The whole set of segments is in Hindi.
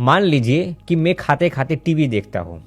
मान लीजिए कि मैं खाते खाते टीवी देखता हूँ,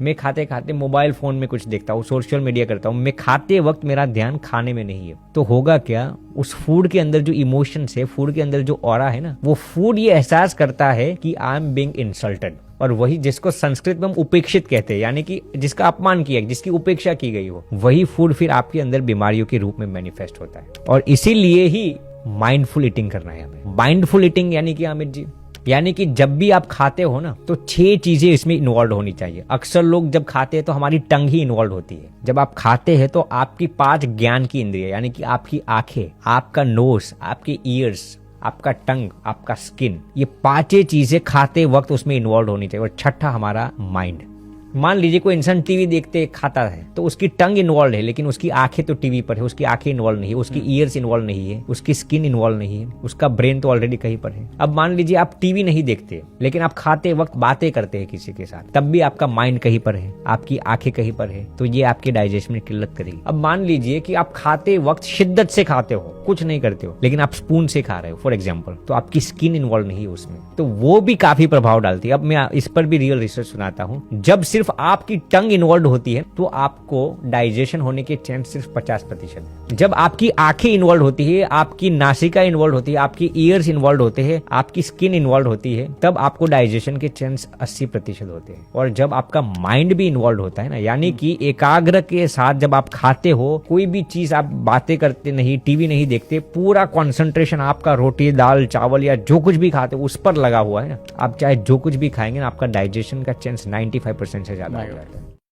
मैं खाते खाते मोबाइल फोन में कुछ देखता हूँ, सोशल मीडिया करता हूँ, मैं खाते वक्त मेरा ध्यान खाने में नहीं है, तो होगा क्या, उस फूड के अंदर जो इमोशंस है, फूड के अंदर जो ऑरा है ना, वो फूड ये एहसास करता है कि आई एम बीइंग इंसल्टेड। और वही जिसको संस्कृत में हम उपेक्षित कहते हैं, यानी कि जिसका अपमान किया, जिसकी उपेक्षा की गई हो, वही फूड फिर आपके अंदर बीमारियों के रूप में मैनिफेस्ट होता है। और इसीलिए ही माइंडफुल ईटिंग करना है हमें। माइंडफुल ईटिंग यानी कि अमित जी, यानी कि जब भी आप खाते हो ना, तो 6 चीजें इसमें इन्वॉल्व होनी चाहिए। अक्सर लोग जब खाते हैं तो हमारी टंग ही इन्वॉल्व होती है। जब आप खाते हैं तो आपकी 5 ज्ञान की इंद्रिय, यानी कि आपकी आंखें, आपका नोज, आपके ईयर्स, आपका टंग, आपका स्किन, ये 5 चीजें खाते वक्त उसमें इन्वॉल्व होनी चाहिए। और छठा हमारा माइंड। मान लीजिए कोई इंसान टीवी देखते खाता है तो उसकी टंग इन्वॉल्व है, लेकिन उसकी आंखें तो टीवी पर है, उसकी आंखें इन्वॉल्व नहीं है, उसकी ईयर्स इन्वॉल्व नहीं है, उसकी स्किन इन्वॉल्व नहीं है, उसका ब्रेन तो ऑलरेडी कहीं पर है। अब मान लीजिए आप टीवी नहीं देखते, लेकिन आप खाते वक्त बातें करते हैं किसी के साथ, तब भी आपका माइंड कहीं पर है, आपकी आंखें कहीं पर है, तो ये आपके डाइजेशन में किल्लत करेगी। अब मान लीजिए कि आप खाते वक्त शिद्दत से खाते हो, कुछ नहीं करते हो, लेकिन आप स्पून से खा रहे हो फॉर एग्जाम्पल, तो आपकी स्किन इन्वॉल्व नहीं है उसमें, तो वो भी काफी प्रभाव डालती है। अब मैं इस पर भी रियल रिसर्च सुनाता हूँ। जब सिर्फ आपकी टंग इन्वॉल्व होती है तो आपको डाइजेशन होने के चांस सिर्फ 50% है। जब आपकी आंखें इन्वॉल्व होती है, आपकी नासिका इन्वॉल्व होती है, आपकी ईयर्स इन्वॉल्व होते हैं, आपकी स्किन इन्वॉल्व होती है, तब आपको डाइजेशन के चांस 80% होते हैं। और जब आपका माइंड भी इन्वॉल्व होता है ना, यानी कि एकाग्र के साथ जब आप खाते हो, कोई भी चीज आप बातें करते नहीं, टीवी नहीं देखते, पूरा कॉन्सेंट्रेशन आपका रोटी, दाल, चावल या जो कुछ भी खाते हो उस पर लगा हुआ है ना, आप चाहे जो कुछ भी खाएंगे ना, आपका डाइजेशन का चांस 95% से ज्यादा हो जाता है।